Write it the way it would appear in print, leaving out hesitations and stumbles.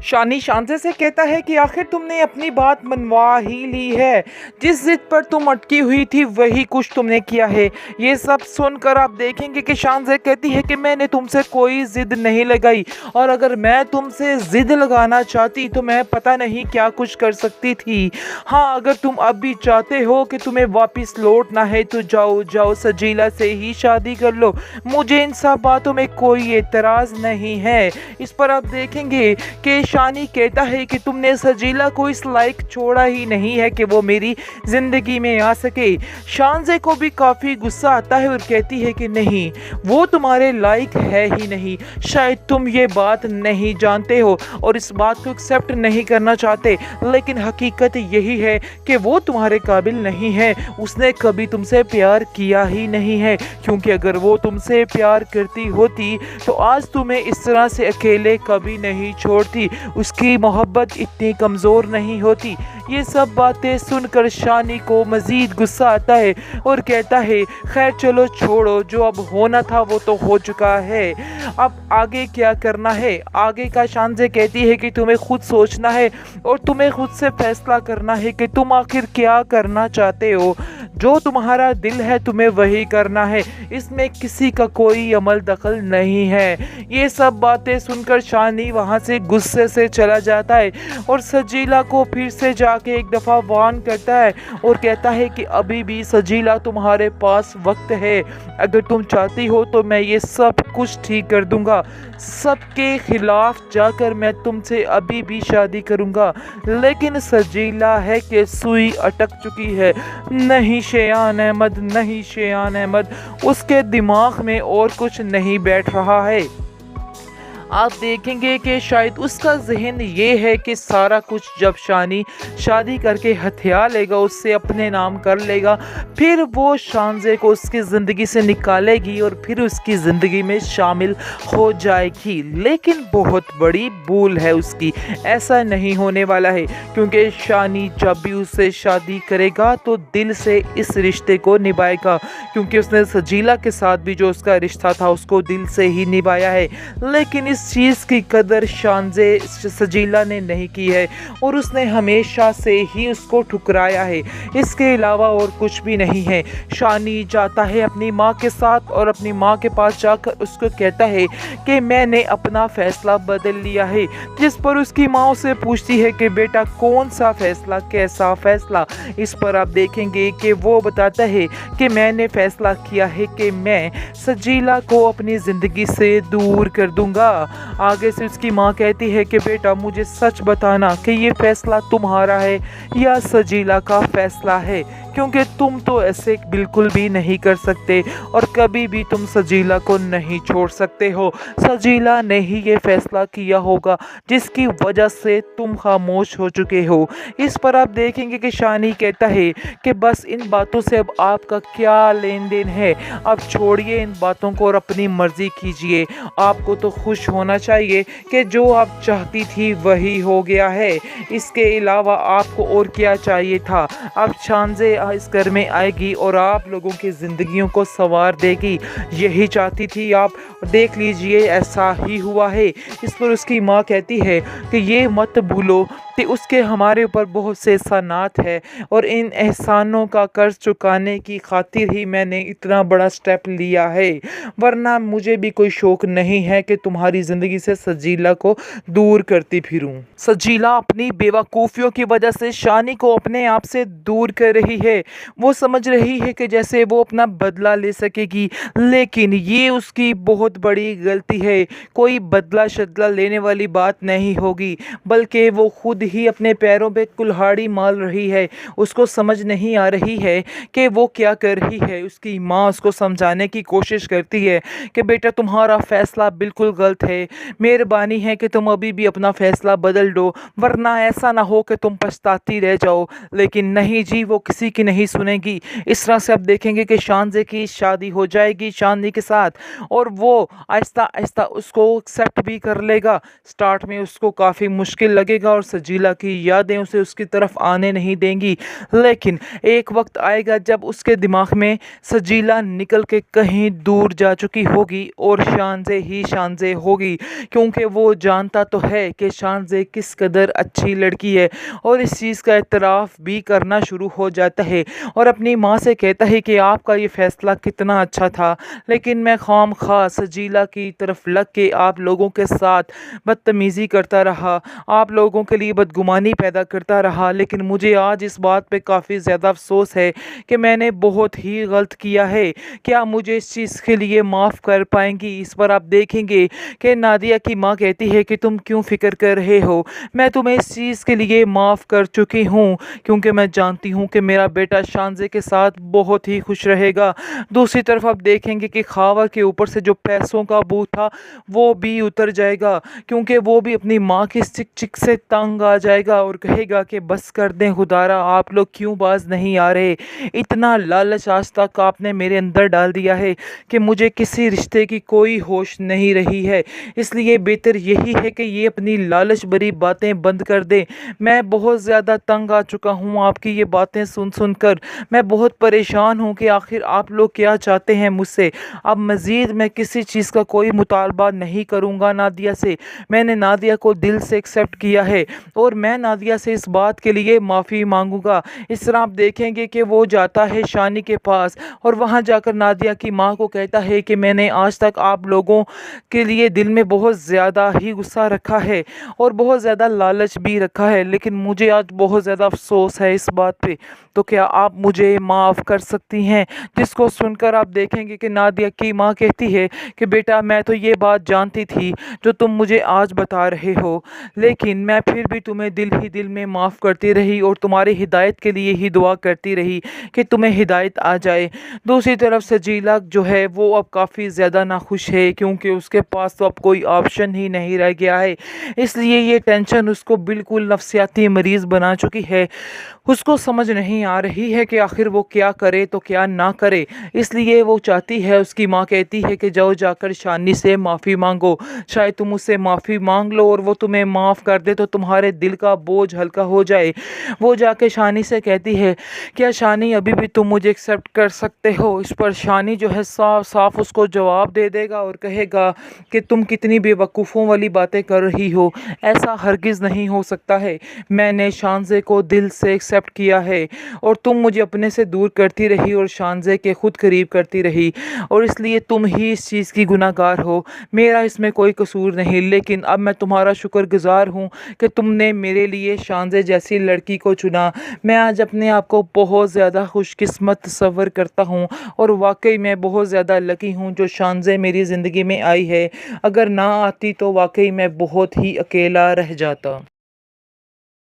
शानी शांति से कहता है कि आखिर तुमने अपनी बात मनवा ही ली है। जिस जिद पर तुम अटकी हुई थी वही कुछ तुमने किया है। ये सब सुनकर आप देखेंगे कि शांति कहती है कि मैंने तुमसे कोई जिद नहीं लगाई, और अगर मैं तुमसे जिद लगाना चाहती तो मैं पता नहीं क्या कुछ कर सकती थी। हाँ, अगर तुम अब भी चाहते हो कि तुम्हें वापस लौटना है तो जाओ जाओ, सजीला से ही शादी कर लो। मुझे इन सब बातों में कोई एतराज़ नहीं है। इस पर आप देखेंगे कि शानी कहता है कि तुमने सजीला को इस लायक छोड़ा ही नहीं है कि वो मेरी ज़िंदगी में आ सके। शानज़े को भी काफ़ी गुस्सा आता है और कहती है कि नहीं, वो तुम्हारे लायक है ही नहीं। शायद तुम ये बात नहीं जानते हो और इस बात को एक्सेप्ट नहीं करना चाहते, लेकिन हकीकत यही है कि वो तुम्हारे काबिल नहीं है। उसने कभी तुमसे प्यार किया ही नहीं है, क्योंकि अगर वो तुमसे प्यार करती होती तो आज तुम्हें इस तरह से अकेले कभी नहीं छोड़ती। उसकी मोहब्बत इतनी कमज़ोर नहीं होती। ये सब बातें सुनकर शानी को मज़ीद गुस्सा आता है और कहता है खैर चलो छोड़ो, जो अब होना था वो तो हो चुका है, अब आगे क्या करना है। आगे का शानज़े कहती है कि तुम्हें खुद सोचना है और तुम्हें खुद से फैसला करना है कि तुम आखिर क्या करना चाहते हो। जो तुम्हारा दिल है तुम्हें वही करना है, इसमें किसी का कोई अमल दखल नहीं है। ये सब बातें सुनकर शानी वहाँ से गुस्से से चला जाता है और सजीला को फिर से जाके एक दफ़ा वार्न करता है और कहता है कि अभी भी सजीला तुम्हारे पास वक्त है। अगर तुम चाहती हो तो मैं ये सब कुछ ठीक कर दूंगा। सबके खिलाफ जाकर मैं तुमसे अभी भी शादी करूंगा। लेकिन सजीला है कि सुई अटक चुकी है। नहीं शेयान अहमद, नहीं शेयान अहमद, उसके दिमाग में और कुछ नहीं बैठ रहा है। आप देखेंगे कि शायद उसका जहन ये है कि सारा कुछ जब शानी शादी करके हथिया लेगा, उससे अपने नाम कर लेगा, फिर वो शानज़े को उसकी ज़िंदगी से निकालेगी और फिर उसकी ज़िंदगी में शामिल हो जाएगी। लेकिन बहुत बड़ी भूल है उसकी, ऐसा नहीं होने वाला है, क्योंकि शानी जब भी उससे शादी करेगा तो दिल से इस रिश्ते को निभाएगा, क्योंकि उसने सजीला के साथ भी जो उसका रिश्ता था उसको दिल से ही निभाया है। लेकिन इस चीज़ की कदर शानज़े सजीला ने नहीं की है और उसने हमेशा से ही उसको ठुकराया है। इसके अलावा और कुछ भी नहीं है। शानी जाता है अपनी माँ के साथ और अपनी माँ के पास जाकर उसको कहता है कि मैंने अपना फ़ैसला बदल लिया है। जिस पर उसकी माँ उसे पूछती है कि बेटा कौन सा फ़ैसला, कैसा फ़ैसला। इस पर आप देखेंगे कि वो बताता है कि मैंने फ़ैसला किया है कि मैं सजीला को अपनी ज़िंदगी से दूर कर दूंगा। आगे से उसकी माँ कहती है कि बेटा मुझे सच बताना कि ये फ़ैसला तुम्हारा है या सजीला का फ़ैसला है, क्योंकि तुम तो ऐसे बिल्कुल भी नहीं कर सकते और कभी भी तुम सजीला को नहीं छोड़ सकते हो। सजीला ने ही ये फ़ैसला किया होगा जिसकी वजह से तुम खामोश हो चुके हो। इस पर आप देखेंगे कि शानी कहता है कि बस इन बातों से अब आपका क्या लेन देन है, अब छोड़िए इन बातों को और अपनी मर्ज़ी कीजिए। आपको तो खुश होना चाहिए कि जो आप चाहती थी वही हो गया है, इसके अलावा आपको और क्या चाहिए था। अब शानज़े इस घर में आएगी और आप लोगों की ज़िंदगियों को संवार देगी, यही चाहती थी आप, देख लीजिए ऐसा ही हुआ है। इस पर उसकी माँ कहती है कि ये मत भूलो कि उसके हमारे ऊपर बहुत से एहसानात है और इन एहसानों का कर्ज चुकाने की खातिर ही मैंने इतना बड़ा स्टेप लिया है, वरना मुझे भी कोई शौक़ नहीं है कि तुम्हारी ज़िंदगी से सजीला को दूर करती फिरूं। सजीला अपनी बेवकूफ़ियों की वजह से शानी को अपने आप से दूर कर रही है। वो समझ रही है कि जैसे वो अपना बदला ले सकेगी, लेकिन ये उसकी बहुत बड़ी गलती है। कोई बदला शदला लेने वाली बात नहीं होगी, बल्कि वो खुद ही अपने पैरों पे कुल्हाड़ी मार रही है। उसको समझ नहीं आ रही है कि वो क्या कर रही है। उसकी माँ उसको समझाने की कोशिश करती है कि बेटा तुम्हारा फ़ैसला बिल्कुल गलत है, मेहरबानी है कि तुम अभी भी अपना फ़ैसला बदल दो, वरना ऐसा ना हो कि तुम पछताती रह जाओ। लेकिन नहीं जी, वो किसी की नहीं सुनेगी। इस तरह से आप देखेंगे कि शानज़े की शादी हो जाएगी चांदनी के साथ और वो आहिस्ता आहिस्ता उसको एक्सेप्ट भी कर लेगा। स्टार्ट में उसको काफ़ी मुश्किल लगेगा और सजीला की यादें उसे उसकी तरफ आने नहीं देंगी, लेकिन एक वक्त आएगा जब उसके दिमाग में सजीला निकल के कहीं दूर जा चुकी होगी और शानज़े ही शानज़े होगी, क्योंकि वो जानता तो है कि शानज़े किस कदर अच्छी लड़की है और इस चीज़ का एतराफ़ भी करना शुरू हो जाता है और अपनी माँ से कहता है कि आपका ये फ़ैसला कितना अच्छा था, लेकिन मैं खाम खा सजीला की तरफ लग के आप लोगों के साथ बदतमीज़ी करता रहा, आप लोगों के लिए बदगुमानी पैदा करता रहा। लेकिन मुझे आज इस बात पे काफ़ी ज़्यादा अफसोस है कि मैंने बहुत ही गलत किया है। क्या मुझे इस चीज़ के लिए माफ़ कर पाएंगी? इस पर आप देखेंगे कि नादिया की माँ कहती है कि तुम क्यों फ़िक्र कर रहे हो, मैं तुम्हें इस चीज़ के लिए माफ़ कर चुकी हूँ, क्योंकि मैं जानती हूँ कि मेरा बेटा शानज़े के साथ बहुत ही खुश रहेगा। दूसरी तरफ आप देखेंगे कि खावर के ऊपर से जो पैसों का बोझ था वो भी उतर जाएगा, क्योंकि वो भी अपनी माँ की चिक चिक से तंग आ जाएगा और कहेगा कि बस कर दें खुदारा, आप लोग क्यों बाज नहीं आ रहे। इतना लालच आज तक आपने मेरे अंदर डाल दिया है कि मुझे किसी रिश्ते की कोई होश नहीं रही है, इसलिए बेहतर यही है कि ये अपनी लालच भरी बातें बंद कर दें। मैं बहुत ज़्यादा तंग आ चुका हूँ आपकी ये बातें सुन सुन कर, मैं बहुत परेशान हूँ कि आखिर आप लोग क्या चाहते हैं मुझसे। अब मज़ीद मैं किसी चीज़ का कोई मुतालबा नहीं करूँगा नादिया से। मैंने नादिया को दिल से एक्सेप्ट किया है और मैं नादिया से इस बात के लिए माफ़ी मांगूंगा। इस तरह आप देखेंगे कि वो जाता है शानी के पास और वहाँ जाकर नादिया की माँ को कहता है कि मैंने आज तक आप लोगों के लिए दिल में बहुत ज़्यादा ही गुस्सा रखा है और बहुत ज़्यादा लालच भी रखा है, लेकिन मुझे आज बहुत ज़्यादा अफसोस है इस बात पे, तो क्या आप मुझे माफ़ कर सकती हैं? जिसको सुनकर आप देखेंगे कि नादिया की माँ कहती है कि बेटा मैं तो ये बात जानती थी जो तुम मुझे आज बता रहे हो, लेकिन मैं फिर भी तुम्हें दिल ही दिल में माफ़ करती रही और तुम्हारी हिदायत के लिए ही दुआ करती रही कि तुम्हें हिदायत आ जाए। दूसरी तरफ सजीला जो है वो अब काफ़ी ज़्यादा नाखुश है, क्योंकि उसके पास तो अब कोई ऑप्शन ही नहीं रह गया है, इसलिए ये टेंशन उसको बिल्कुल नफसियाती मरीज़ बना चुकी है। उसको समझ नहीं आ रही है कि आखिर वो क्या करे तो क्या ना करे, इसलिए वो चाहती है, उसकी माँ कहती है कि जाओ जाकर शानी से माफ़ी मांगो, शायद तुम उससे माफ़ी मांग लो और वो तुम्हें माफ़ कर दे तो तुम्हारे दिल का बोझ हल्का हो जाए। वो जाके शानी से कहती है क्या शानी अभी भी तुम मुझे एक्सेप्ट कर सकते हो? इस पर शानी जो है साफ साफ उसको जवाब दे देगा और कहेगा कि तुम कितनी बेवकूफ़ों वाली बातें कर रही हो, ऐसा हरगिज़ नहीं हो सकता है। मैंने शानज़े को दिल से एक्सेप्ट किया है और तुम मुझे अपने से दूर करती रही और शानज़े के खुद करीब करती रही, और इसलिए तुम ही इस चीज़ की गुनाहगार हो, मेरा इसमें कोई कसूर नहीं। लेकिन अब मैं तुम्हारा शुक्रगुज़ार हूँ कि तुमने मेरे लिए शानज़े जैसी लड़की को चुना। मैं आज अपने आप को बहुत ज़्यादा खुशकिस्मत तस्वर करता हूँ और वाकई मैं बहुत ज़्यादा लकी हूँ जो शानज़े मेरी ज़िंदगी में आई है। अगर ना आती तो वाकई मैं बहुत ही अकेला रह जाता।